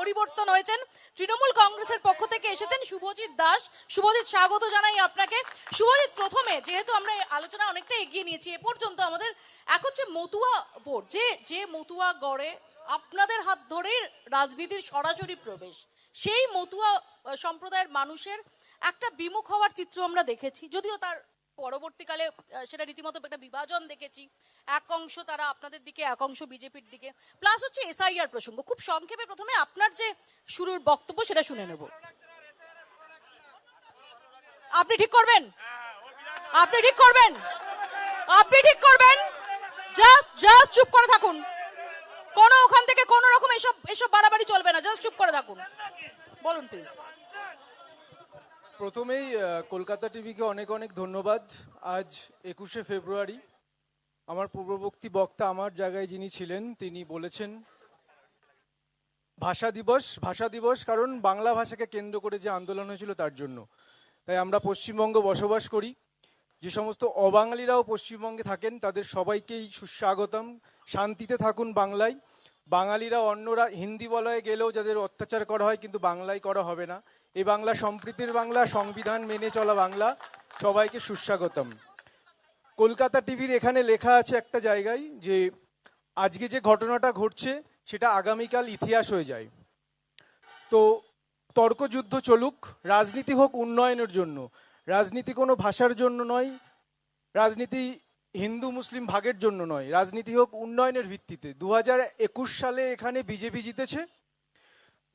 পরিবর্তন হয়েছেন। তৃণমূল কংগ্রেসের পক্ষ থেকে এসেছেন শুভজিৎ দাস। শুভজিৎ, স্বাগত জানাই আপনাকে। শুভজিৎ, প্রথমে যেহেতু আমরা এই আলোচনা অনেকটা এগিয়ে নিয়েছি এ পর্যন্ত, আমাদের এক হচ্ছে মতুয়া ভোট, যে মতুয়া গড়ে আপনাদের হাত ধরেই রাজনীতির সরাসরি প্রবেশ, সেই মতুয়া সম্প্রদায়ের মানুষের একটা বিমুখ হওয়ার চিত্র আমরা দেখেছি, যদিও তার পরবর্তীকালে সেটা রীতিমতো একটা বিভাজন দেখেছি, এক অংশ তারা আপনাদের দিকে, এক অংশ বিজেপির দিকে, প্লাস হচ্ছে এসআইআর প্রসঙ্গ। খুব সংক্ষেপে প্রথমে আপনার যে শুরুর বক্তব্য সেটা শুনে নেব। আপনি ঠিক করবেন, আপনি ঠিক করবেন, আপনি ঠিক করবেন, জাস্ট চুপ করে থাকুন। কোনো ওখান থেকে কোনো রকম এসব বাড়াবাড়ি চলবে না, জাস্ট চুপ করে থাকুন। বলুন প্লিজ। প্রথমেই কলকাতা টিভিকে অনেক অনেক ধন্যবাদ। আজ 21শে ফেব্রুয়ারি, আমার পূর্ববর্তী বক্তা আমার জায়গায় যিনি ছিলেন তিনি বলেছেন ভাষা দিবস কারণ বাংলা ভাষাকে কেন্দ্র করে যে আন্দোলন হয়েছিল তার জন্য। তাই আমরা পশ্চিমবঙ্গ বসবাস করি, যে সমস্ত অবাঙালিরাও পশ্চিমবঙ্গে থাকেন তাদের সবাইকেই সুস্বাগতম। শান্তিতে থাকুন বাংলায়। বাঙালিরা অন্যরা হিন্দি বলয়ে গেলেও যাদের অত্যাচার করা হয়, কিন্তু বাংলায় করা হবে না। এই বাংলা সম্প্রীতির বাংলা, সংবিধান মেনে চলা বাংলা। সবাইকে সুস্বাগতম। কলকাতা টিভির এখানে লেখা আছে একটা জায়গায় যে আজকে যে ঘটনাটা ঘটছে সেটা আগামীকাল ইতিহাস হয়ে যায়। তো তর্কযুদ্ধ চলুক, রাজনীতি হোক উন্নয়নের জন্য, রাজনীতি কোনো ভাষার জন্য নয়, রাজনীতি হিন্দু মুসলিম ভাগের জন্য নয়, রাজনীতি হোক উন্নয়নের ভিত্তিতে। 2021 সালে এখানে বিজেপি জিতেছে,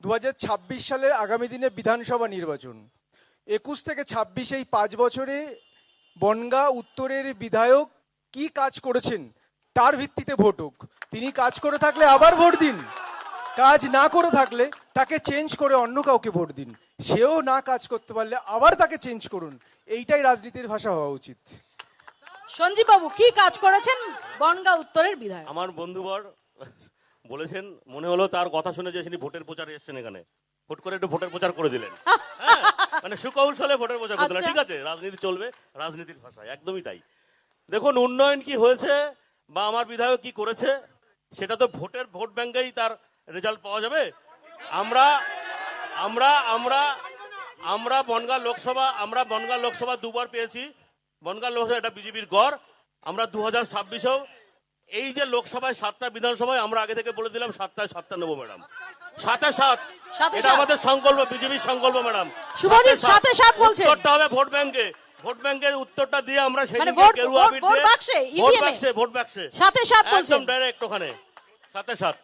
2026 সালে আগামী দিনে বিধানসভা নির্বাচন। 21 থেকে 26 এই 5 বছরে বনগাঁ উত্তরের বিধায়ক কি কাজ করেছেন তার ভিত্তিতে ভোট হোক। তিনি কাজ করে থাকলে আবার ভোট দিন, কাজ না করে থাকলে তাকে চেঞ্জ করে অন্য কাউকে ভোট দিন। সেও না কাজ করতে পারলে আবার তাকে চেঞ্জ করুন। এইটাই রাজনীতির ভাষা হওয়া উচিত। সঞ্জীব বাবু, কি কাজ করেছেন বনগাঁ উত্তরের বিধায়ক? আমার বন্ধুবর বলেছেন, মনে হলো তার কথা শুনে যে তিনি ভোটের প্রচারে এসেছেন, এখানে ভোট করে একটু ভোটের প্রচার করে দিলেন। হ্যাঁ, মানে সুকৌশলে ভোটের প্রচার করে দিলেন। ঠিক আছে, রাজনীতি চলবে রাজনীতির ভাষায়, একদমই তাই। দেখুন, উন্নয়ন কি হয়েছে বা আমার বিধায়ক কি করেছে সেটা তো ভোট ব্যাংকেই তার রেজাল্ট পাওয়া যাবে। আমরা আমরা আমরা আমরা বনগাঁ লোকসভা দুবার পেয়েছি। বনগাঁ লোকসভা এটা বিজেপির গড়। আমরা 2026-এও এই যে লোকসভায় 7টা বিধানসভায় আমরা আগে থেকে বলে দিলাম 7টায় 7টা নেবো ম্যাডাম। 7-7 এটা আমাদের সংকল্প, বিজেপির সংকল্প ম্যাডাম। শুভজিৎ 7-7 বলছেন, উত্তরটা হবে ভোট ব্যাংকে। ভোট ব্যাংকের উত্তরটা দিয়ে আমরা সেই ভোট বাক্সে 7-7 বলছেন, একদম ডাইরেক্ট ওখানে 7-7।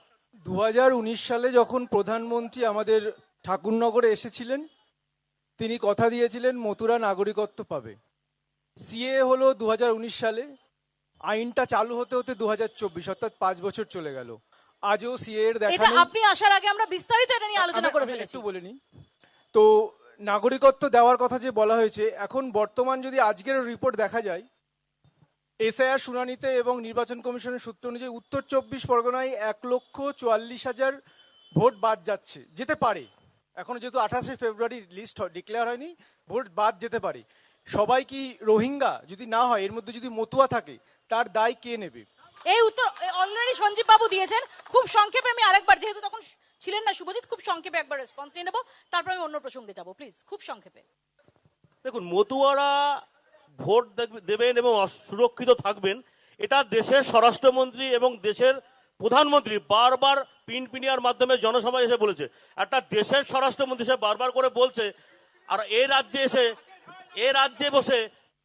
2019 সালে যখন প্রধানমন্ত্রী আমাদের ঠাকুরনগরে এসেছিলেন, তিনি কথা দিয়েছিলেন মথুরা নাগরিকত্ব পাবে। সিএ হলো 2019 সালে, আইনটা চালু হতে হতে 2024, অর্থাৎ 5 বছর চলে গেল। আজও সিএ এর দেখা এটা নেই। আপনি আসার আগে আমরা বিস্তারিত এটা নিয়ে আলোচনা করে ফেলেছি। একটু বলে নি। তো নাগরিকত্ব দেওয়ার কথা যে বলা হয়েছে, এখন বর্তমান যদি আজকের রিপোর্ট দেখা যায়, এসআইআর শুনানিতে এবং নির্বাচন কমিশনের সূত্র অনুযায়ী উত্তর 24 পরগনায় 1,44,000 ভোট বাদ যেতে পারে। এখনো যেহেতু 28শে ফেব্রুয়ারি লিস্ট ডিক্লেয়ার হয়নি, ভোট বাদ যেতে পারে। সবাই কি রোহিঙ্গা? যদি না হয়, এর মধ্যে যদি মতুয়া থাকে, তার দায় কে নেবে? এই উত্তর অলরেডি সঞ্জীব বাবু দিয়েছেন। খুব সংক্ষেপে আমি আরেকবার, যেহেতু তখন ছিলেন না শুভজিৎ, খুব সংক্ষেপে একবার রেসপন্স নিয়ে নেব, তারপর আমি অন্য প্রসঙ্গে যাব। প্লিজ খুব সংক্ষেপে। দেখুন, মতুয়ারা ভোট দেবেন এবং সুরক্ষিত থাকবেন, এটা দেশের স্বরাষ্ট্রমন্ত্রী এবং দেশের প্রধানমন্ত্রী বারবার পিনপিনিয়ার মাধ্যমে জনসভায় এসে বলেছে। একটা দেশের স্বরাষ্ট্রমন্ত্রী সে বারবার করে বলছে, আর এ রাজ্যে বসে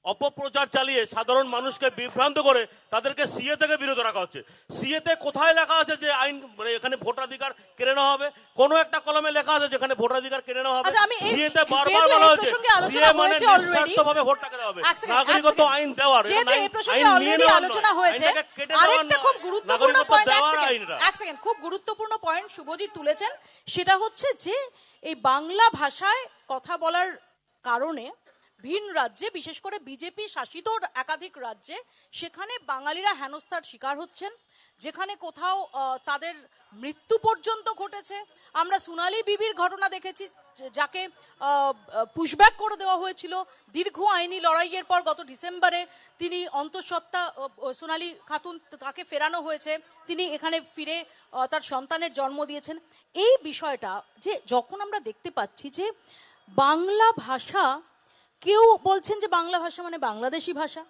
অপপ্রচার চালিয়ে সাধারণ মানুষকে বিভ্রান্ত করে তাদেরকে সিএ থেকে বিরত রাখা হচ্ছে। সিএতে কোথায় লেখা আছে যে আইন মানে এখানে ভোটাধিকার কেড়ে নেওয়া হবে? কোনো একটা কলমে লেখা আছে যেখানে ভোটাধিকার কেড়ে নেওয়া হবে? সিএতে বারবার বলা হচ্ছে সিএ মানে নিঃশর্তভাবে ভোটটাকে দেওয়া হবে, নাগরিকত্ব আইন দেওয়ার, আলোচনা হয়েছে। আরেকটা খুব গুরুত্বপূর্ণ পয়েন্ট, এক সেকেন্ড, খুব গুরুত্বপূর্ণ পয়েন্ট শুভজিৎ তুলেছেন, সেটা হচ্ছে যে এই বাংলা ভাষায় কথা বলার কারণে ভিন রাজ্যে, বিশেষ করে বিজেপি শাসিত একাধিক রাজ্যে, সেখানে বাঙালিরা হেনস্থার শিকার হচ্ছেন। যেখানে কোথাও তাদের মৃত্যু পর্যন্ত ঘটেছে। আমরা সোনালী বিবির ঘটনা দেখেছি, যাকে পুশব্যাক করে দেওয়া হয়েছিল দীর্ঘ আইনি লড়াইয়ের পর। গত ডিসেম্বরে তিনি অন্তঃসত্ত্বা সোনালী খাতুন, তাকে ফেরানো হয়েছে, তিনি এখানে ফিরে তার সন্তানের জন্ম দিয়েছেন। এই বিষয়টা যে যখন আমরা দেখতে পাচ্ছি যে বাংলা ভাষা, কেউ বলছেন যে বাংলা ভাষা মানে বাংলাদেশি ভাষা,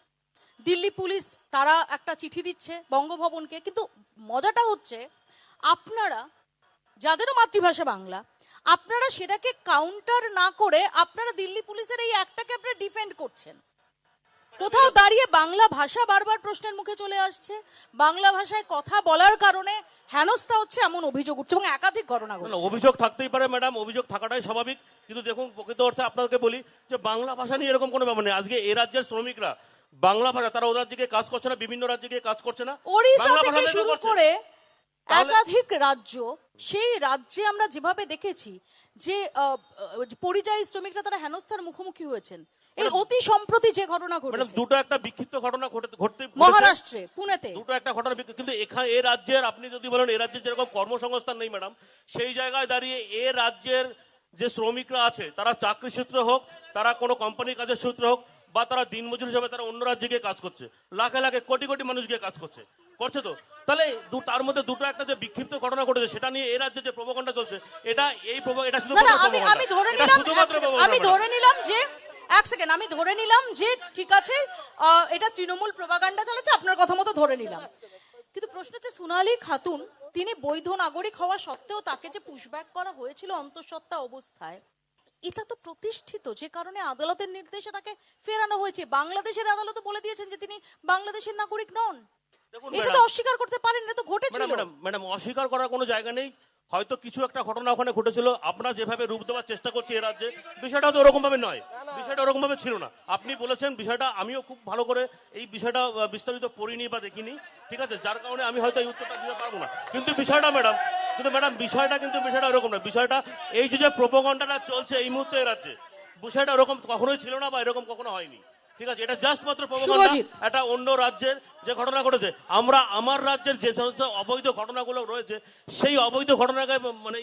দিল্লি পুলিশ তারা একটা চিঠি দিচ্ছে বঙ্গভবনকে, কিন্তু মজাটা হচ্ছে আপনারা যাদেরও মাতৃভাষা বাংলা, আপনারা সেটাকে কাউন্টার না করে আপনারা দিল্লি পুলিশের এই একটাকে আপনারা ডিফেন্ড করছেন। কোথাও দাঁড়িয়ে বাংলা ভাষা বারবার প্রশ্নের মুখে চলে আসছে, বাংলা ভাষায় কথা বলার কারণে হেনস্থা হচ্ছে এমন অভিযোগ উঠছে এবং একাধিক ঘটনা ঘটছে। অভিযোগ থাকতেই পারে ম্যাডাম, অভিযোগ থাকাটাই স্বাভাবিক, কিন্তু দেখুন প্রকৃত অর্থে আপনাকে বলি যে বাংলা ভাষা নিয়ে এরকম কোনো ব্যাপার নেই। আজকে এ রাজ্যের শ্রমিকরা বাংলা ভাষা, তারা ও রাজ্যে গিয়ে কাজ করছে না, বিভিন্ন রাজ্যে গিয়ে কাজ করছে না, ওড়িশা বাংলা থেকে ভাষাতেই তো শুরু করছে। করে তাহলে- একাধিক রাজ্য, সেই রাজ্যে আমরা যেভাবে দেখেছি যে পরিযায়ী শ্রমিকরা তারা হেনস্থার মুখোমুখি হয়েছেন। এই অতি সম্প্রতি যে ঘটনা ম্যাডাম ঘটেছে দুটো একটা বিক্ষিপ্ত ঘটনা ঘটতে মহারাষ্ট্রে, পুনেতে, দুটো একটা ঘটনা কিন্তু এখানে এ রাজ্যের, আপনি যদি বলেন এ রাজ্যের যেরকম কর্মসংস্থান নেই ম্যাডাম, সেই জায়গায় দাঁড়িয়ে এ রাজ্যের যে শ্রমিকরা আছে, তারা চাকরি সূত্রে হোক, তারা কোনো কোম্পানির কাজের সূত্রে হোক, বা তারা দিনমজুর হিসাবে তারা অন্য রাজ্যে গিয়ে কাজ করছে, লাখে লাখে কোটি কোটি মানুষ গিয়ে কাজ করছে তো। তাহলে তার মধ্যে দুটো একটা যে বিক্ষিপ্ত ঘটনা ঘটেছে, সেটা নিয়ে এ রাজ্যে যে প্রোপাগান্ডা চলছে, এটা এটা শুধু না, না, আমি ধরে নিলাম যে এক সেকেন্ড, আমি ধরে নিলাম যে ঠিক আছে এটা তৃণমূল প্রোপাগান্ডা চালাচ্ছে, আপনার কথা মতো ধরে নিলাম। কিন্তু প্রশ্ন হচ্ছে সোনালী খাতুন, তিনি বৈধ নাগরিক হওয়া সত্ত্বেও তাকে যে পুশব্যাক করা হয়েছিল অন্তঃসত্ত্বা অবস্থায়, এটা তো প্রতিষ্ঠিত, যে কারণে আদালতের নির্দেশে তাকে ফেরানো হয়েছে। বাংলাদেশের আদালত বলে দিয়েছেন যে তিনি বাংলাদেশের নাগরিক নন। এটা তো অস্বীকার করতে পারেন, এটা তো ঘটেছিল। ম্যাডাম অস্বীকার করার কোনো জায়গা নেই, হয়তো কিছু একটা ঘটনা ওখানে ঘটেছিল, আমরা যেভাবে রূপ দেওয়ার চেষ্টা করছি এ রাজ্যে, বিষয়টা তো ওরকম ভাবে নয়, বিষয়টা ওরকম ভাবে ছিল না। আপনি বলেছেন বিষয়টা, আমিও খুব ভালো করে এই বিষয়টা বিস্তারিত পড়িনি বা দেখিনি, ঠিক আছে, যার কারণে আমি হয়তো এই উত্তরটা দিতে পারবো না। কিন্তু বিষয়টা বিষয়টা ওরকম না। বিষয়টা এই যে প্রোপাগান্ডাটা চলছে এই মুহূর্তে এ রাজ্যে, বিষয়টা ওরকম কখনোই ছিল না বা এরকম কখনো হয়নি, ঠিক আছে। এটা জাস্ট মাত্র প্রোপাগান্ডা, এটা অন্য রাজ্যের যে ঘটনা ঘটেছে। আমরা আমার রাজ্যের যে সমস্ত অবৈধ ঘটনাগুলো রয়েছে, সেই অবৈধ ঘটনাকে মানে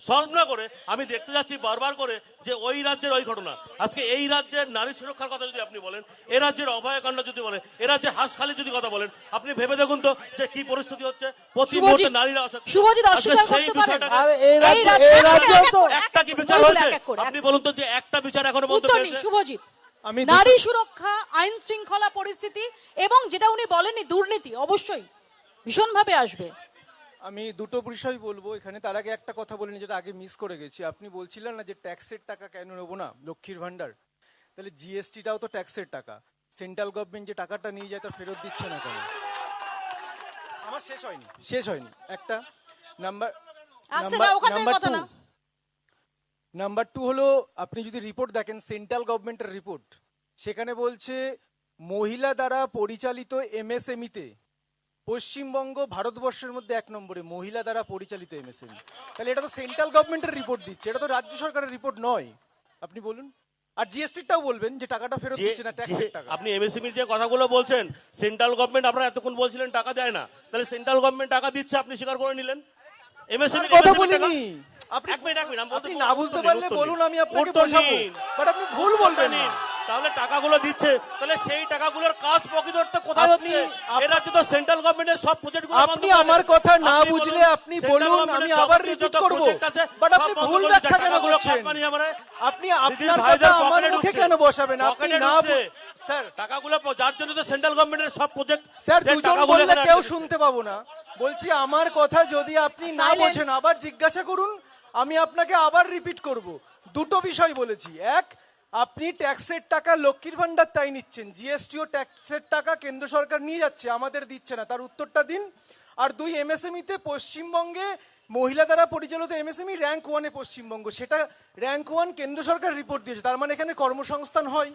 সলভ না করে আমি দেখতে যাচ্ছি বারবার করে যে ওই রাজ্যের ওই ঘটনা। আজকে এই রাজ্যের নারী সুরক্ষার কথা যদি আপনি বলেন, এ রাজ্যের অভয়াকাণ্ড যদি বলেন, এ রাজ্যের হাঁসখালি যদি কথা বলেন, আপনি ভেবে দেখুন তো যে কি পরিস্থিতি হচ্ছে, প্রতি মুহূর্তে নারীরা সেই বিষয়টা একটা কি বিচার হয়েছে? আপনি বলুন তো যে একটা বিচার এখনো পর্যন্ত হয়েছে? শুভজিৎ, নারী সুরক্ষা, আইন শৃঙ্খলা পরিস্থিতি এবং যেটা উনি বলেননি দুর্নীতি অবশ্যই ভীষণভাবে আসবে। আমি দুটো বিষয় বলবো এখানে। তার আগে একটা কথা বলিনি, যেটা আগে মিস করে গেছি। আপনি বলছিলেন না যে ট্যাক্সের টাকা কেন নেবো না লক্ষ্মীর ভান্ডার, তাহলে জিএসটিটাও তো ট্যাক্সের টাকা। সেন্ট্রাল গভর্নমেন্ট যে টাকাটা নিয়ে যায় তা ফেরত দিচ্ছে না কেন? আমার শেষ হয়নি একটা নাম্বার 2 হলো, আপনি যদি রিপোর্ট দেখেন সেন্ট্রাল গভর্নমেন্টের রিপোর্ট, সেখানে বলছে মহিলা দ্বারা পরিচালিত এমএসএমইতে পশ্চিমবঙ্গ ভারতবর্ষের মধ্যে 1 নম্বরে, মহিলা দ্বারা পরিচালিত এমএসএমই। তাহলে এটা তো সেন্ট্রাল গভর্নমেন্টের রিপোর্ট দিচ্ছে, এটা তো রাজ্য সরকারের রিপোর্ট নয়। আপনি বলুন। আর জিএসটিটাও বলবেন যে টাকাটা ফেরত দিচ্ছে না, ট্যাক্সের টাকা। আপনি এমএসএমইর যে কথাগুলো বলছেন, সেন্ট্রাল গভর্নমেন্ট, আপনারা এতক্ষণ বলছিলেন টাকা দেয় না, তাহলে সেন্ট্রাল গভর্নমেন্ট টাকা দিচ্ছে, আপনি স্বীকার করে নিলেন। এমএসএমই কথা বলিনি। এক মিনিট, আপনি না বুঝতে পারলে বলুন, আমি আপনাকে বোঝাবো, বাট আপনি ভুল বলবেন না। তাহলে টাকাগুলো দিচ্ছে, তাহলে সেই টাকাগুলোর কাজ প্রকৃত অর্থে কোথায় হচ্ছে? এর রাজ্যে তো সেন্ট্রাল গভর্নমেন্টের সব প্রজেক্টগুলো বন্ধ। আপনি আমার কথা না বুঝলে আপনি বলুন, আমি আবার রিপিট করব, বাট আপনি ভুল ব্যাখ্যা কেন করছেন? আপনি আপনার কথা আমার মুখে কেন বসাবেন? আপনি না স্যার, টাকাগুলো যার জন্য তো সেন্ট্রাল গভর্নমেন্টের সব প্রজেক্ট, স্যার দুজন বললে কেউ শুনতে পাবো না। বলছি আমার কথা যদি আপনি না বোঝেন আবার জিজ্ঞাসা করুন, আমি আপনাকে আবার রিপিট করব। দুটো বিষয় বলেছি। এক, আপনি ট্যাক্সের টাকা লক্ষ্মীর ভান্ডার তাই নিচ্ছেন, জিএসটিও ট্যাক্সের টাকা কেন্দ্র সরকার নিয়ে যাচ্ছে, আমাদের দিচ্ছে না, তার উত্তরটা দিন। আর 2, এমএসএমইতে পশ্চিমবঙ্গে মহিলা দ্বারা পরিচালিত এমএসএমই র্যাঙ্ক 1-এ পশ্চিমবঙ্গ, সেটা র্যাঙ্ক 1 কেন্দ্র সরকার রিপোর্ট দিয়েছে, তার মানে এখানে কর্মসংস্থান হয়।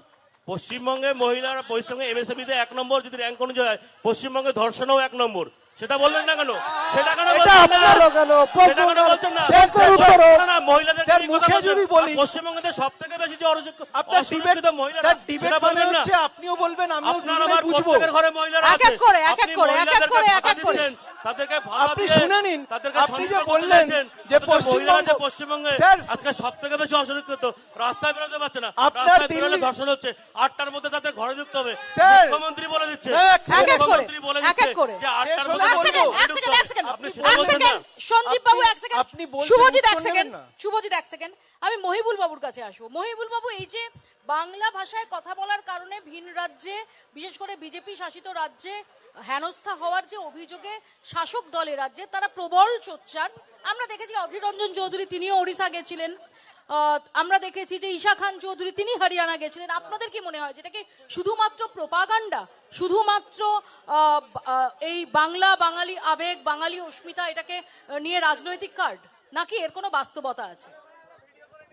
পশ্চিমবঙ্গে মহিলারা পশ্চিমবঙ্গে এমএসএমইতে 1 নম্বর, যদি র্যাঙ্ক অনুযায়ী হয় পশ্চিমবঙ্গে ধর্ষণও 1 নম্বর, সেটা বললেন না কেন? সেটা কেন বলছেন না? মহিলাদের মুখে যদি বলি পশ্চিমবঙ্গে সব থেকে বেশি যে অসুরক্ষিত মহিলা, আপনিও বলবেন, আমিও বুঝবো। ঘরে মহিলারা আছে, আপনি মহিলাদেরকে টাকা দিচ্ছেন, তাদেরকে ভাড়া আপনি দিয়ে, শুনে নিন, তাদেরকে আপনি যে স্বনির্ভর বললেন করতে যে চাইছেন, অথচ মহিলারা যে পশ্চিমবঙ্গ- পশ্চিমবঙ্গে স্যার, আজকে সব থেকে বেশি অসুরক্ষিত, রাস্তায় বেরোতে পারছে না, আপনার রাস্তায় বেরোলে দিল্লি- ধর্ষণ হচ্ছে, 8টার মধ্যে তাদের ঘরে ঢুকতে হবে, স্যার, মুখ্যমন্ত্রী বলে দিচ্ছে, এক এক করে, মুখ্যমন্ত্রী বলে এক এক দিচ্ছে করে। যে 8টার শেষ হলে মধ্যে এক বলবো। সেকেন্ড, ঘরে এক ঢুকতে সেকেন্ড, হবে। এক সেকেন্ড, আপনি সেটা এক বলছেন সেকেন্ড, না। সঞ্জীব বাবু এক সেকেন্ড, আপনি বলছেন, শুভজিৎ এক উত্তর সেকেন্ড, নেবেন না। শুভজিৎ এক সেকেন্ড, আমি মহিবুল বাবুর কাছে আসবো। মহিবুল বাবু, এই যে বাংলা ভাষায় কথা বলার কারণে ভিন রাজ্যে, বিশেষ করে বিজেপি শাসিত রাজ্যে হেনস্থা হওয়ার যে অভিযোগে শাসক দলের রাজ্যে তারা প্রবল সোচ্চার। আমরা দেখেছি অধীর রঞ্জন চৌধুরী, তিনিও ওড়িশা গেছিলেন। আমরা দেখেছি যে ঈশা খান চৌধুরী, তিনি হরিয়ানা গেছিলেন। আপনাদের কি মনে হয় যেটা কি শুধুমাত্র প্রোপাগান্ডা, শুধুমাত্র এই বাংলা, বাঙালি আবেগ, বাঙালি অস্মিতা এটাকে নিয়ে রাজনৈতিক কার্ড, নাকি এর কোনো বাস্তবতা আছে?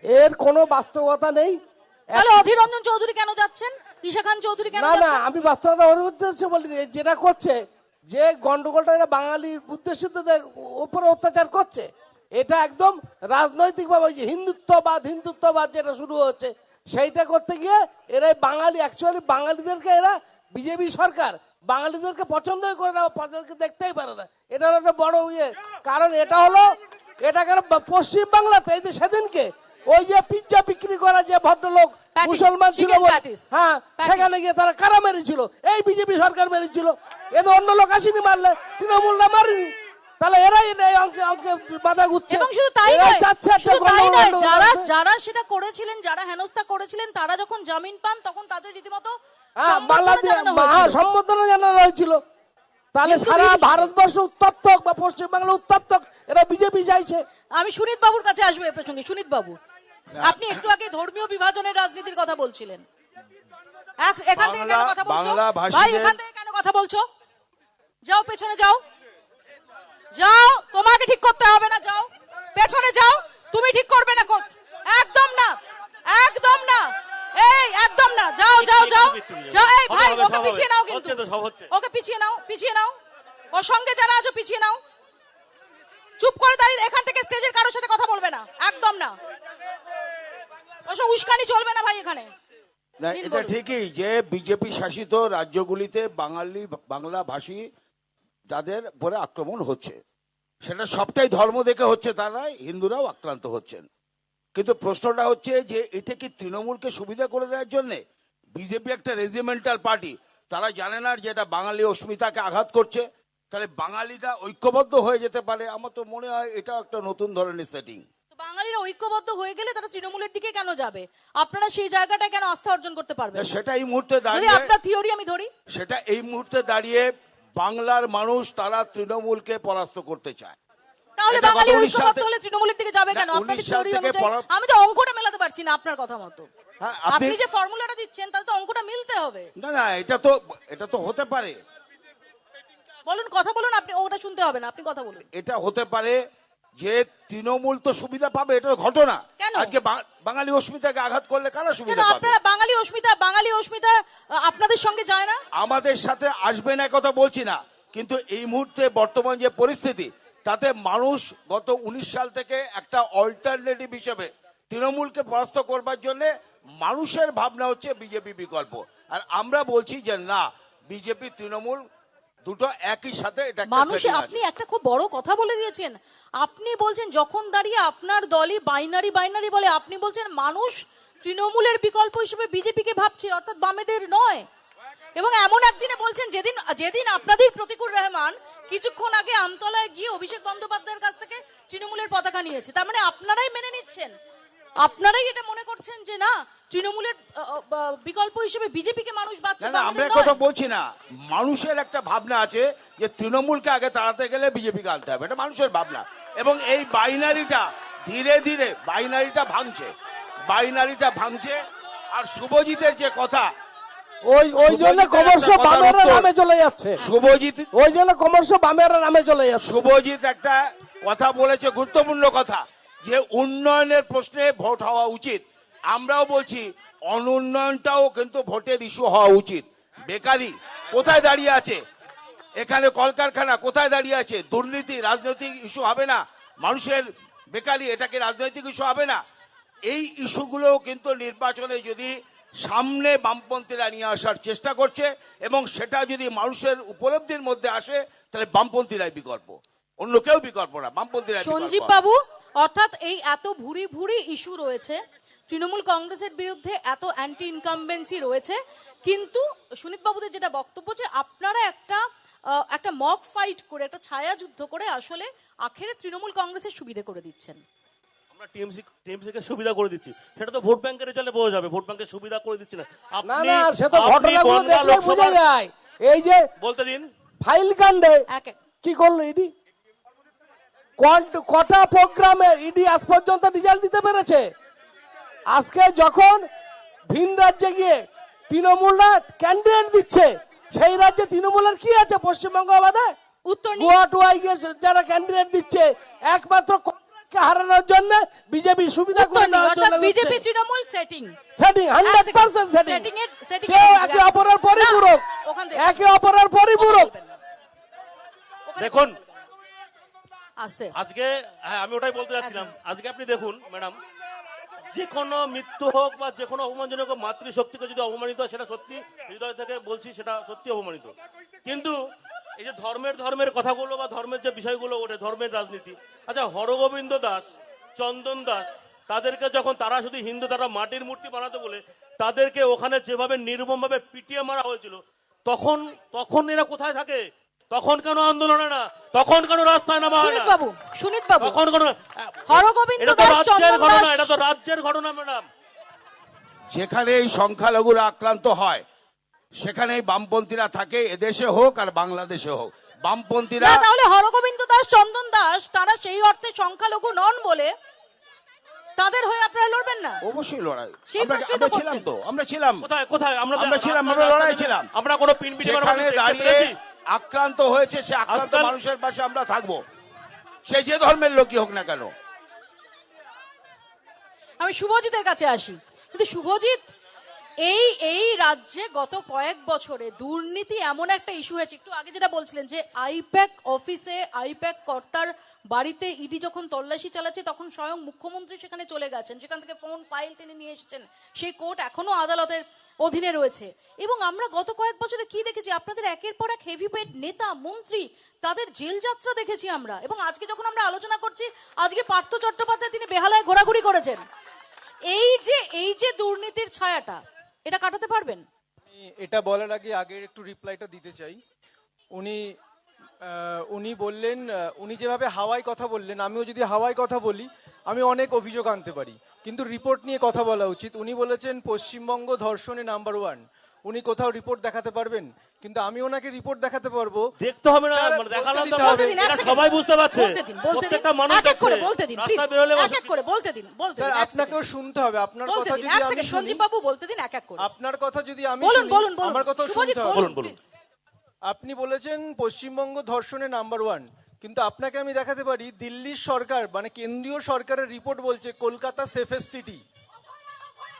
এর কোনো বাস্তবতা নেই। তাহলে অধীর রঞ্জন চৌধুরী কেন যাচ্ছেন, ঈশা খান চৌধুরী কেন না না, যাচ্ছেন? আমি বাস্তবতা উদ্দেশ্যে বলি, যেটা করছে, যে গন্ডগোলটা এরা বাঙালির উদ্দেশ্যদের উপরে অত্যাচার করছে, এটা একদম রাজনৈতিক ভাবে হিন্দুত্ববাদ যেটা শুরু হচ্ছে, সেইটা করতে গিয়ে এরা বাঙালি, অ্যাকচুয়ালি বাঙালিদেরকে এরা বিজেপি সরকার বাঙালিদেরকে পছন্দই করে না, পছন্দকে দেখতেই পারে না। এটা হলো একটা বড় ইয়ে। কারণ এটা কেন পশ্চিম বাংলাতে এই যে সেদিনকে ওই যে পিজ্জা বিক্রি করা যে ভদ্রলোক Patties, মুসলমান ছিল chicken বলে, patties, হ্যাঁ, patties। সেখানে গিয়ে তারা কারা মেরেছিল? এই বিজেপি সরকার মেরেছিল। এদের অন্য লোক আসেনি মারলে, তৃণমূলরা মারেনি। তাহলে এরাই এই অঙ্কে বাধা গুচ্ছে। এবং শুধু তাই এরাই নয়, চাচ্ছে একটা শুধু তাই নয়, গন্ডগোল যারা করতে। যারা সেটা করেছিলেন, যারা হেনস্থা করেছিলেন, তারা যখন জামিন পান তখন তাদের রীতিমতো হ্যাঁ, সম্বর্ধনা বাংলাদেশ জানানো হয়েছিল। সম্বোধনা জানানো হয়েছিল। তাহলে কিন্তু সারা বিজেপি- ভারতবর্ষ উত্তপ্ত বা পশ্চিমবাংলা উত্তপ্ত, এরা বিজেপি চাইছে। আমি সুনীত বাবুর কাছে আসবো এ প্রসঙ্গে। সুনীত বাবু, আপনি একটু আগে ধর্মীয় বিভাজনের রাজনীতির কথা বলছিলেন, এখান থেকে কেন কথা বলছো বাংলা ভাই? ভাষীদের- এখান থেকে কেন কথা বলছো? যাও পেছনে যাও, যাও, তোমাকে ঠিক করতে হবে না, যাও পেছনে যাও। তুমি ঠিক করবে না, একদম না, একদম না, এই একদম না, যাও যাও যাও যাও। এই ভাই, হবে, ওকে সব পিছিয়ে হবে। নাও, হচ্ছে কিন্তু তো, সব হচ্ছে। ওকে পিছিয়ে নাও, পিছিয়ে নাও, ওর সঙ্গে যারা আছো পিছিয়ে নাও। চুপ করে দাঁড়িয়ে এখান থেকে স্টেজের কারোর সাথে কথা বলবে না, একদম না। ওসব উস্কানি চলবে না ভাই এখানে। না, দিন এটা বলুন। ঠিকই যে বিজেপি শাসিত রাজ্যগুলিতে বাংলা ভাষী তাদের উপরে আক্রমণ হচ্ছে, সেটা সবটাই ধর্ম দেখে হচ্ছে, তা নয়, হিন্দুরাও আক্রান্ত হচ্ছেন। কিন্তু প্রশ্নটা হচ্ছে যে এটা কি তৃণমূলকে সুবিধা করে দেওয়ার জন্য? বিজেপি একটা রেজিমেন্টাল পার্টি, তারা জানে না যে এটা বাঙালি অস্মিতাকে আঘাত করছে, তাহলে বাঙালিরা ঐক্যবদ্ধ হয়ে যেতে পারে। আমার তো মনে হয় এটাও একটা নতুন ধরনের সেটিং। তো বাঙালিরা ঐক্যবদ্ধ হয়ে গেলে তারা তৃণমূলের দিকে কেন যাবে? আপনারা সেই জায়গাটা কেন আস্থা অর্জন করতে পারবেন? সেটা এই মুহূর্তে যদি দাঁড়িয়ে আপনার থিওরি আমি ধরি, সেটা এই মুহূর্তে দাঁড়িয়ে বাংলার মানুষ তারা তৃণমূলকে পরাস্ত করতে চায়। তাহলে এটা বাঙালি গত 19 সাল ঐক্যবদ্ধ থেকে- হলে তৃণমূলের দিকে যাবে না, কেন? আপনাদের 19 সাল থিওরি থেকে অনুযায়ী আমি তো অঙ্কটা মেলাতে পারছি না আপনার কথা মতো। হ্যাঁ, আপনি যে ফর্মুলাটা দিচ্ছেন তাতে তো অঙ্কটা মিলতে হবে। না না, এটা তো হতে পারে, বলুন, কথা বলুন, আপনি ওটা শুনতে হবে না, আপনি কথা বলুন। এটা হতে পারে যে তৃণমূল তো সুবিধা পাবে, এটা তো ঘটনা। কেন? আজকে বাঙালি অস্মিতাকে আঘাত করলে কারা কেন সুবিধা পাবে? আপনারা বাঙালি অস্মিতা আপনাদের সঙ্গে যায় না? আমাদের সাথে আসবে না কথা বলছি না, কিন্তু এই মুহূর্তে বর্তমান যে পরিস্থিতি, তাতে মানুষ গত 19 সাল থেকে একটা অল্টারনেটিভ হিসেবে তৃণমূলকে পরাস্ত করবার জন্য মানুষের ভাবনা হচ্ছে বিজেপি বিকল্প। আর আমরা বলছি যে না, বিজেপি তৃণমূল দুটো একই সাথে, এটা একটা মানুষে setting আছে। আপনি একটা খুব বড় কথা বলে দিয়েছেন। আপনি বলছেন যখন দাঁড়িয়ে আপনার দলই বাইনারি বলে, আপনি বলছেন মানুষ তৃণমূলের বিকল্প হিসেবে বিজেপিকে ভাবছে, অর্থাৎ বামেদের নয়। এবং এমন একদিনে বলছেন যেদিন আপনাদের প্রতিকুল রহমান কিছুক্ষণ আগে আমতলায় গিয়ে অভিষেক বন্দ্যোপাধ্যায়ের কাছ থেকে তৃণমূলের পতাকা নিয়েছে। তার মানে আপনারাই মেনে নিচ্ছেন, আপনারাই এটা মনে করছেন যে না, তৃণমূলের বিকল্প হিসেবে বিজেপিকে মানুষ বাঁচছে, না না, আমরা বামেদের কথা নয়। বলছি না। মানুষের একটা ভাবনা আছে যে তৃণমূলকে আগে তাড়াতে গেলে বিজেপিকে আনতে হবে, এটা মানুষের ভাবনা। এবং এই বাইনারিটা ধীরে ধীরে বাইনারিটা ভাঙছে। আর শুভজিতের যে কথা, ওই জন্য ক্রমশ বামেরা নামে চলে যাচ্ছে। শুভজিৎ ওই জন্য ক্রমশ বামেরা নামে চলে যাচ্ছে। শুভজিৎ একটা কথা বলেছে, গুরুত্বপূর্ণ কথা, যে উন্নয়নের প্রশ্নে ভোট হওয়া উচিত। আমরাও বলছি অনুন্নয়নটাও কিন্তু ভোটের ইস্যু হওয়া উচিত। বেকারি কোথায় দাঁড়িয়ে আছে, এখানে কলকারখানা কোথায় দাঁড়িয়ে আছে, দুর্নীতি রাজনৈতিক ইস্যু হবে না? মানুষের বেকারি, এটাকে রাজনৈতিক ইস্যু হবে না? এই ইস্যুগুলো কিন্তু নির্বাচনে যদি সামনে বামপন্থীরা নিয়ে আসার চেষ্টা করছে, এবং সেটা যদি মানুষের উপলব্ধির মধ্যে আসে তাহলে বামপন্থীরাই বিকল্প, অন্য কেউ বিকল্প না, বামপন্থীরাই সঞ্জীব বিকল্প। বাবু, অর্থাৎ এই এত ভুরি ভুরি ইস্যু রয়েছে, তৃণমূল কংগ্রেসের বিরুদ্ধে এত অ্যান্টি ইনকামবেন্সি রয়েছে, কিন্তু সুনীত বাবুদের যেটা বক্তব্য যে আপনারা একটা মক ফাইট করে, একটা ছায়া যুদ্ধ করে আসলে আখেরে তৃণমূল কংগ্রেসের সুবিধে করে দিচ্ছেন। আমরা টিএমসি কে সুবিধা করে দিচ্ছি, সেটা তো ভোট ব্যাংকের রেজাল্টে বোঝা যাবে। ভোট ব্যাংকের সুবিধা করে দিচ্ছি না। না না, সে তো ঘটনাগুলো বনগাঁ দেখলে বোঝা লোকসভার- যায়। এই যে বলতে দিন, ফাইল কাণ্ডে এক এক কি করলো ইডি, কটা প্রোগ্রামে ইডি আজ পর্যন্ত রেজাল্ট দিতে পেরেছে? আজকে যখন ভিন রাজ্যে গিয়ে তৃণমূলরা ক্যান্ডিডেট দিচ্ছে, সেই রাজ্যে তৃণমূলের কি আছে পশ্চিমবঙ্গ বাদে? উত্তর নিন। গোয়া টুয়াই গিয়ে যারা ক্যান্ডিডেট দিচ্ছে একমাত্র কংগ্রেসকে হারানোর জন্য, বিজেপি সুবিধা করে নেওয়ার জন্য BJP Trinamool setting setting 100% setting. setting কেউ একে অপরের পরিপূরক, না, ওখান থেকে- একে অপরের পরিপূরক। দেখুন আসতে আজকে, হ্যাঁ আমি ওটাই বলতে যাচ্ছিলাম, আজকে আপনি দেখুন ম্যাডাম, যে কোনো মৃত্যু হোক বা যে কোনো অপমানজনক হোক, মাতৃশক্তিকে যদি অপমানিত হয়, সেটা সত্যি হৃদয় থেকে বলছি, সেটা সত্যি অপমানিত। কিন্তু এই যে ধর্মের কথাগুলো বা ধর্মের যে বিষয়গুলো ওঠে, ধর্মের রাজনীতি, আচ্ছা হরগোবিন্দ দাস, চন্দন দাস, তাদেরকে যখন তারা শুধু হিন্দু, তারা মাটির মূর্তি বানাতে বলে তাদেরকে ওখানে যেভাবে নির্মমভাবে পিটিয়ে মারা হয়েছিল, তখন এরা কোথায় থাকে? তখন কেন আন্দোলনে না? তখন কেন রাস্তায় নামা হয় না? সুনীত বাবু, তখন কেন? হরগোবিন্দ এটা তো দাস, রাজ্যের চন্দন ঘটনা, দাস। এটা তো রাজ্যের ঘটনা ম্যাডাম। যেখানে এই সংখ্যালঘুরা আক্রান্ত হয় সেখানেই বামপন্থীরা থাকে, এদেশে হোক আর বাংলাদেশে হোক। বামপন্থীরা না, তাহলে হরগোবিন্দ দাস, চন্দন দাস তারা সেই অর্থে সংখ্যালঘু নন বলে তাদের হয়ে আপনারা লড়বেন না? অবশ্যই লড়াই, সেই আমরা প্রশ্নই তো ছিলাম করছেন। তো, আমরা ছিলাম কোথায় আমরা ছিলাম, আমরা লড়াই ছিলাম। আমরা কোনো পিনপিনি সেখানে দাঁড়িয়ে আক্রান্ত হয়েছে, সে আক্রান্ত আজকাল- মানুষের পাশে আমরা থাকবো, সে যে ধর্মের লোকই হোক না কেন। আমি শুভজিতের কাছে আসি, কিন্তু শুভজিৎ, এই রাজ্যে গত কয়েক বছরে দুর্নীতি এমন একটা ইস্যু হয়েছে, একটু আগে যেটা বলছিলেন যে আইপ্যাক অফিসে, আইপ্যাক কর্তার বাড়িতে ইডি যখন তল্লাশি চালাচ্ছে তখন স্বয়ং মুখ্যমন্ত্রী সেখানে চলে গেছেন, সেখান থেকে ফোন ফাইল তিনি নিয়ে এসেছেন, সেই কোর্ট এখনো আদালতের অধীনে রয়েছে। এবং আমরা গত কয়েক বছরে কি দেখেছি, আপনাদের একের পর এক হেভিওয়েট নেতা মন্ত্রী তাদের জেল যাত্রা দেখেছি আমরা। এবং আজকে যখন আমরা আলোচনা করছি, আজকে পার্থ চট্টোপাধ্যায় তিনি বেহালায় ঘোরাঘুরি করেছেন। এই যে দুর্নীতির ছায়াটা, এটা কাটাতে পারবেন? আমি এটা বলার আগে আগের একটু রিপ্লাইটা দিতে চাই। উনি বললেন, উনি যেভাবে হাওয়ায় কথা বললেন, আমিও যদি হাওয়ায় কথা বলি আমি অনেক অভিযোগ আনতে পারি, কিন্তু রিপোর্ট নিয়ে কথা বলা উচিত। উনি বলেছেন পশ্চিমবঙ্গ ধর্ষণে নাম্বার 1, উনি কোথাও রিপোর্ট দেখাতে পারবেন? কিন্তু আমি ওনাকে রিপোর্ট দেখাতে পারবো। দেখতে হবে না, স্যার, মানে দেখানো বলতে তো দিতে হবে, হবে। বলতে দিন, এক এটা সেকেন্ড। সবাই বুঝতে পারছে, বলতে দিন, প্রত্যেকটা মানুষ এক এক করে দেখছে। বলতে দিন, রাস্তায় প্লিজ, বেরোলে এক এক করে বলতে দিন, স্যার এক আপনাকেও সেকেন্ড। শুনতে হবে। আপনার বলতে কথা দিন, যদি এক আমি সেকেন্ড, শুনি, সঞ্জীব বাবু বলতে দিন এক এক করে। আপনার কথা যদি আমি বলুন শুনি, বলুন বলুন, আমার কথাও শুভজিৎ শুনতে হবে। বলুন বলুন। প্লিজ। আপনি বলেছেন পশ্চিমবঙ্গ ধর্ষণে নাম্বার 1, কিন্তু আপনাকে আমি দেখাতে পারি দিল্লির সরকার মানে কেন্দ্রীয় সরকারের রিপোর্ট বলছে কলকাতা সেফেস্ট সিটি।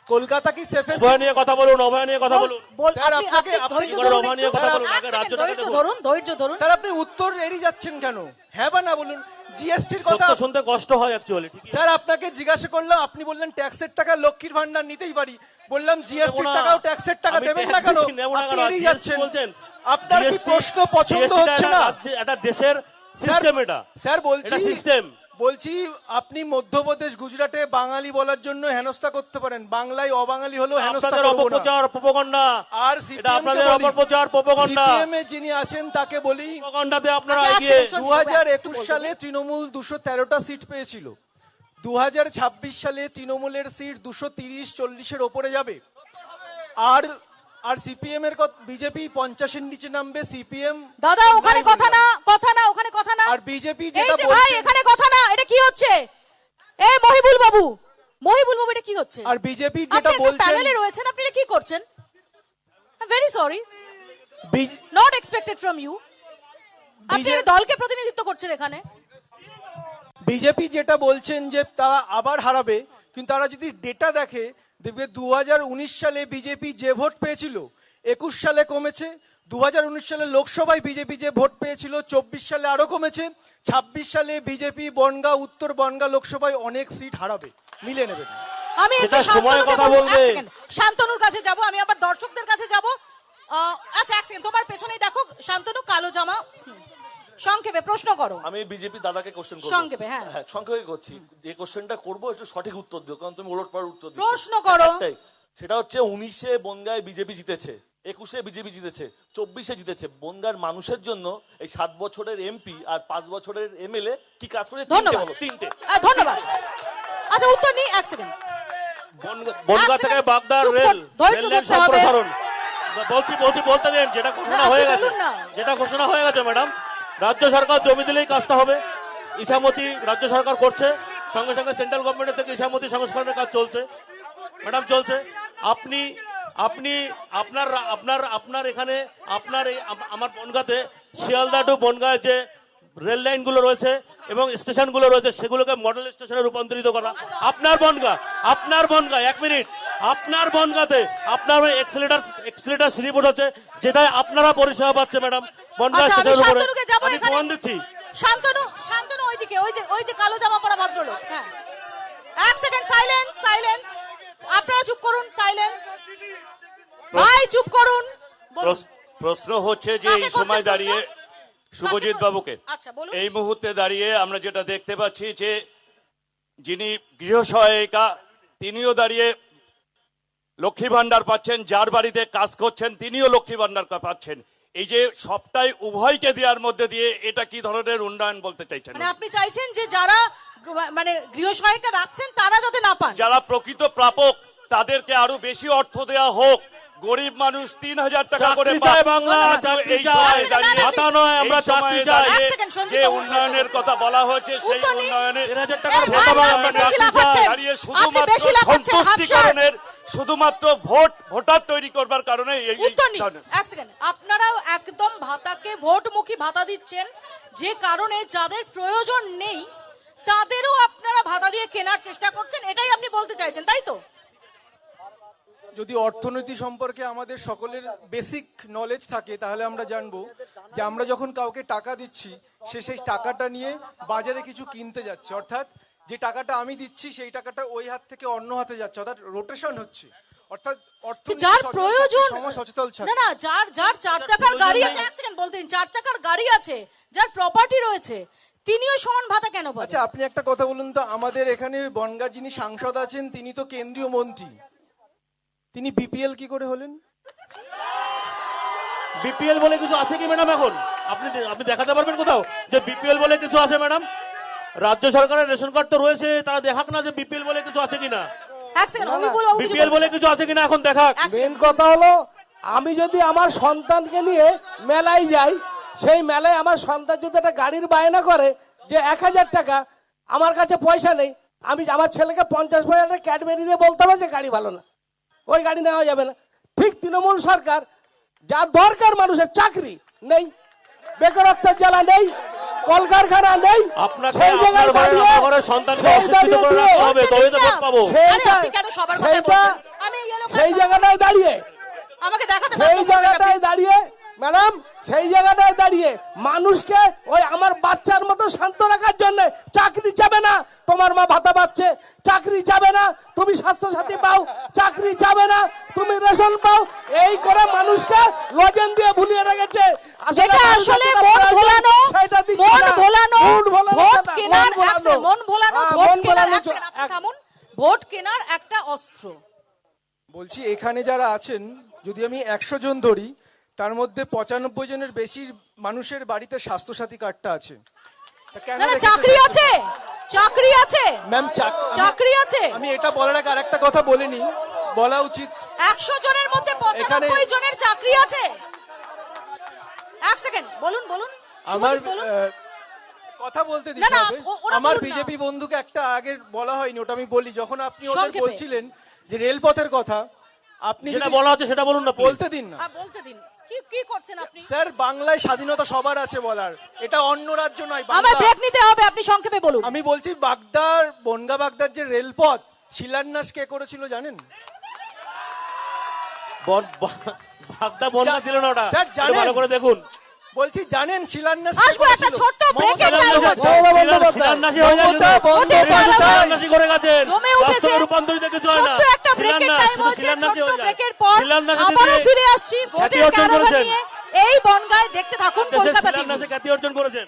কলকাতা কি সেফেস্ট? অভয় নিয়ে কথা বলুন, অভয় নিয়ে কথা বলুন। স্যার, আপনাকে ধৈর্য এবার ধরুন রমা নিয়ে একটু। কথা বলুন, এক আগে সেকেন্ড, রাজ্যটাকে ধৈর্য দেখুন। ধরুন, ধৈর্য ধরুন। স্যার আপনি উত্তর এড়িয়ে যাচ্ছেন কেন? হ্যাঁ বা না বলুন। জিএসটির কথা সত্য শুনতে কষ্ট হয় অ্যাকচুয়ালি, ঠিক স্যার আপনাকে জিজ্ঞাসা করলাম, আপনি বললেন ট্যাক্সের টাকা লক্ষ্মীর ভান্ডার নিতেই পারি। বললাম জিএসটির টাকাও ট্যাক্সের টাকা আমি দেবেন না tax কেন? দিচ্ছি, নেবো না আপনি কেন? এড়িয়ে GST যাচ্ছেন। বলছেন। আপনার কি GST প্রশ্ন পছন্দ GST হচ্ছে না? একটা দেশের সিস্টেম, এটা স্যার বলছি, এটা সিস্টেম। বলছি আপনি মধ্যপ্রদেশ গুজরাটে বাঙালি বলার জন্য হেনস্থা করতে পারেন, বাংলায় অবাঙালি হলেও হেনস্থা আপনাদের করব না। অপপ্রচার, প্রপোগান্ডা, আর এটা আপনাদের অপপ্রচার, প্রপোগান্ডা, সিপিএম এ যিনি আছেন তাকে বলি, প্রপোগান্ডাতে আপনারা আচ্ছা, এক এগিয়ে। সেকেন্ড, 2021 সালে তৃণমূল 213টা সিট পেয়েছিল, 2026 সালে তৃণমূলের সিট 230-40-এর ওপরে যাবে। আর সিপিএম এর বিজেপি 50-এর নিচে নামবে। সিপিএম দাদা ওখানে কথা না, ওখানে কথা না। আর বিজেপি এই যেটা যে ভাই বলছে, এখানে কথা না, এটা কি হচ্ছে? এই মহিবুল বাবু এটা কি হচ্ছে? আর বিজেপি আপনি যেটা একটা বলছেন, প্যানেলে রয়েছেন, আপনি এটা কি করছেন? ভেরি সরি, বি- নট এক্সপেক্টেড ফ্রম ইউ। আপনি বিজে- একটা দলকে প্রতিনিধিত্ব করছেন এখানে। বিজেপি যেটা বলছেন যে তারা আবার হারাবে, কিন্তু তারা যদি ডেটা দেখে দেখবে 2019 সালে বিজেপি যে ভোট পেয়েছিল 21 সালে কমেছে। 2019 সালে লোকসভায় বিজেপি যে ভোট পেয়েছিল 24 সালে আরো কমেছে। 26 সালে বিজেপি বনগাঁ, উত্তর বনগাঁ লোকসভায় অনেক সিট হারাবে, মিলে নেবে। আমি সেটা একটু সময় শান্তনুকে কথা বলবো, বলবে। এক সেকেন্ড। শান্তনুর কাছে যাব, আমি আবার দর্শকদের কাছে যাব। আচ্ছা এক সেকেন্ড, তোমার পেছনেই দেখো শান্তনু, কালো জামা। সংক্ষেপে প্রশ্ন করো। আমি বিজেপি দাদাকে কোশ্চেন করব সংক্ষেপে, হ্যাঁ। সংক্ষেপে করছি। যে কোশ্চেনটা করব একটু সঠিক উত্তর দিও, কারণ তুমি ওলটপালট উত্তর দিচ্ছ। প্রশ্ন করো। একটাই, সেটা হচ্ছে 19-এ বনগাঁয় বিজেপি জিতেছে, 21-এ বিজেপি জিতেছে, 24-এ জিতেছে। বনগাঁর মানুষের জন্য এই 7 বছরের এমপি আর 5 বছরের এমএলএ কি কাজ করেছে? তিনটে ধন্যবাদ। বলো, তিনটে। ধন্যবাদ। আচ্ছা উত্তর নিই, এক সেকেন্ড। বনগাঁ এক থেকে সেকেন্ড, বাগদার চুপ রেল কর, ধৈর্য রেল লাইন ধরতে হবে। সম্প্রসারণ বলতে দেন। যেটা ঘোষণা আপনি হয়ে গেছে, বলুন না। যেটা ঘোষণা হয়ে গেছে ম্যাডাম, রাজ্য সরকার জমি দিলেই কাজটা হবে। ইছামতি রাজ্য সরকার করছে, সঙ্গে সঙ্গে সেন্ট্রাল গভর্নমেন্টের থেকে ইছামতি সংস্করণের কাজ চলছে ম্যাডাম, চলছে। আপনি আপনি আপনার আপনার আপনার এখানে আপনার এই আমার বনগাঁতে শিয়ালদা টু বনগাঁ যে রেল লাইনগুলো রয়েছে এবং স্টেশনগুলো রয়েছে, সেগুলোকে মডেল স্টেশনে রূপান্তরিত করা। আপনার বনগাঁ 1 মিনিট, আপনার বনগাঁতে আপনার এক্সেলেটার স্লিপ উঠেছে, যেটাই আপনারা পরিষেবা পাচ্ছে ম্যাডাম বনগাঁ আচ্ছা, আমি স্টেশনের উপরে। শান্তনুকে যাবো আমি এখানে। প্রমাণ দিচ্ছি। শান্তনু ওইদিকে, ওই যে কালো জামা পরা ভদ্রলোক। হ্যাঁ, এক সেকেন্ড, সাইলেন্স। আপনারা চুপ করুন, সাইলেন্স। ভাই চুপ করুন। বলুন। প্রশ্ন হচ্ছে যে কাকে এই করছেন সময় প্রশ্ন? দাঁড়িয়ে শুভজিৎ বাবুকে, আচ্ছা বলুন। এই মুহূর্তে দাঁড়িয়ে আমরা যেটা দেখতে পাচ্ছি যে যিনি গৃহসহায়িকা তিনিও দাঁড়িয়ে লক্ষ্মী ভান্ডার পাচ্ছেন, যার বাড়িতে কাজ করছেন তিনিও লক্ষ্মী ভান্ডার পাচ্ছেন। এই যে সবটাই উভয়কে দেওয়ার মধ্যে দিয়ে এটা কি ধরনের উন্নয়ন বলতে চাইছেন? মানে আপনি চাইছেন যে যারা মানে গৃহসহায়িকা রাখছেন তারা যাতে না পান। যারা প্রকৃত প্রাপক তাদেরকে আরো বেশি অর্থ দেওয়া হোক। গরিব মানুষ 3,000 টাকা করে চাকরি চায় বাংলা, ধন্যবাদ। চাকরি এই চায়। সময় দাঁড়িয়ে ভাতা নয়, আমরা এই সময়ে চাকরি চাই। দাঁড়িয়ে এক সেকেন্ড, সঞ্জিত যে বাবু, উন্নয়নের কথা বলা হয়েছে সেই উত্তর নিন। উন্নয়নে 3,000 টাকা এই ভাতা ভাই, নয়, আপনি আমরা বেশি চাকরি লাফাচ্ছেন। চাই। দাঁড়িয়ে আপনি বেশি শুধুমাত্র লাফাচ্ছেন, সন্তুষ্টিকরণের শুধুমাত্র ভোটার তৈরি করবার কারণে উত্তর নিন। এক সেকেন্ড, আপনারাও একদম ভাতাকে ভোটমুখী ভাতা দিচ্ছেন, যে কারণে যাদের প্রয়োজন নেই তাদেরও আপনারা ভাতা দিয়ে কেনার চেষ্টা করছেন, এটাই আপনি বলতে চাইছেন, তাই তো? যদি অর্থনীতি সম্পর্কে আমাদের সকলের বেসিক নলেজ থাকে তাহলে আমরা জানবো যে আমরা যখন কাউকে টাকা দিচ্ছি সে সেই টাকাটা নিয়ে বাজারে কিছু কিনতে যাচ্ছে, অর্থাৎ যে টাকাটা আমি দিচ্ছি সেই টাকাটা ওই হাত থেকে অন্য হাতে যাচ্ছে, অর্থাৎ রোটেশন হচ্ছে। অর্থাৎ অর্থনীতি যার সচল প্রয়োজন, থাকলে, সমাজ সচল না থাকলে। না, যার 4 চাকার গাড়ি আছে, এক সেকেন্ড বলতে দিন, 4 চাকার গাড়ি আছে, যার প্রপার্টি রয়েছে, তিনিও সমান ভাতা কেন পাবেন? আচ্ছা আপনি একটা কথা বলুন তো, আমাদের এখানে বনগাঁর যিনি সাংসদ আছেন তিনি তো কেন্দ্রীয় মন্ত্রী, তিনি বিপিএল কি করে হলেন? বিপিএল বলে কিছু আছে কি ম্যাডাম? এখন আপনি দেখাতে পারবেন কোথাও যে বিপিএল বলে কিছু আছে ম্যাডাম? রাজ্য সরকারের রেশন কার্ড তো রয়েছে, তারা দেখাক না যে বিপিএল বলে কিছু আছে কিনা। এক সেকেন্ড, আমি বলবো, ও কিছু বিপিএল বলে কিছু আছে কিনা এখন দেখাক। এক মেন কথা হলো, আমি যদি আমার সন্তানকে নিয়ে মেলায় যাই, সেই মেলায় আমার সন্তান যদি একটা গাড়ির বায়না করে যে 1,000 টাকা, আমার কাছে পয়সা নেই, আমি আমার ছেলেকে 50 পয়সা ক্যাডবেরি দিয়ে বলতে হবে যে গাড়ি ভালো না, ওই গাড়ি নেওয়া যাবে না। ঠিক তৃণমূল সরকার, যা দরকার মানুষের চাকরি নেই, বেকারত্বের জ্বালা নেই, কলকারখানা নেই, আপনাকে সেই জায়গায় আপনার ঘরে, দাঁড়িয়ে- আপনার ঘরে সন্তানকে সেই অশিক্ষিত দাঁড়িয়ে করে দিয়ে- রাখতে হবে, তবেই তো ভোট পাবো। আরে আপনি কেন সবার কথা সেইটা বলছেন? আমি এই yellow card সেই জায়গাটায় দাঁড়িয়ে আমাকে দেখাতে সেই বাধ্য করবেন না, জায়গাটায় please। দাঁড়িয়ে ম্যাডাম, সেই জায়গাটায় দাঁড়িয়ে মানুষকে ওই আমার বাচ্চার মতো শান্ত রাখার জন্য চাকরি যাবে না, তোমার মা ভাতা পাচ্ছে, চাকরি যাবে না, তুমি স্বাস্থ্য সাথী পাও, চাকরি যাবে না, তুমি রেশন পাও, এই করে মানুষকে লজেন দিয়ে ভুলিয়ে রেখেছে। যেটা আসলে যেটা মন প্রয়োজন, ভোলানো, সেটা দিচ্ছে মন না। ভোলানো, মন ভোলানো ভোট কথা, কেনার, মন ভোলানো। মন ভোলানো, হ্যাঁ, ভোট মন কেনার, ভোলানো এক সেকেন্ড, আপনি থামুন। ভোট কেনার একটা অস্ত্র। বলছি এখানে যারা আছেন যদি আমি 100 জন ধরি, তার মধ্যে 95 জনের বেশি মানুষের বাড়িতে স্বাস্থ্যসাথী কার্ডটা আছে। তা কেন না না, রেখেছে চাকরি স্বাস্থ্য- আছে, চাকরি আছে, ম্যাম চাকরি আছে। আমি এটা বলার আগে আরেকটা কথা বলিনি, বলা উচিত। 100 জনের মধ্যে 95 জনের চাকরি আছে। এক সেকেন্ড, বলুন আমার শুভজিৎ, বলুন। কথা বলতে না, দিতে না, হবে। ওরা আমার বলুন না। বিজেপি বন্ধুকে একটা আগে বলা হয়নি, ওটা আমি বলি। যখন আপনি ওদের সংক্ষেপে। বলছিলেন যে রেলপথের কথা, আপনি যেটা যদি বলা হচ্ছে সেটা বলুন না please। বলতে দিন না। হ্যাঁ, বলতে দিন, কি করছেন আপনি? স্যার, বাংলায় স্বাধীনতা সবার আছে বলার, এটা অন্য রাজ্য নয়, আমার বাংলা। ব্রেক নিতে হবে, আপনি সংক্ষেপে বলুন। আমি বলছি বাগদার, বনগা বাগদার যে রেলপথ শিলান্যাস কে করেছিল জানেন? বাগদা বন্যা ছিল না ওটা, স্যার, একটু জানেন? ভালো করে দেখুন। বলছি জানেন শিলান্যাস আসবো একটা ছোট্ট ব্রেকের টাইম আছে। শিলান্যাসী হয়ে গেছে মমতা তো। বন্দ্যোপাধ্যায় শিলান্যাসী করে গেছেন। জমে উঠেছে। বাস্তবে রূপান্তরিত কিছু হয় না। ছোট্ট একটা ব্রেকের শিলান্যাস, টাইম শুধু আছে। শিলান্যাসী ছোট্ট হয়ে যায়। ব্রেকের পর শিলান্যাসী আবারও তিনি ফিরে আসছি খ্যাতি ভোটের অর্জন ক্যারাভান করেছেন। নিয়ে এই বনগায়। দেখতে থাকুন দেশের কলকাতা টিভি। শিলান্যাসে খ্যাতি অর্জন করেছেন।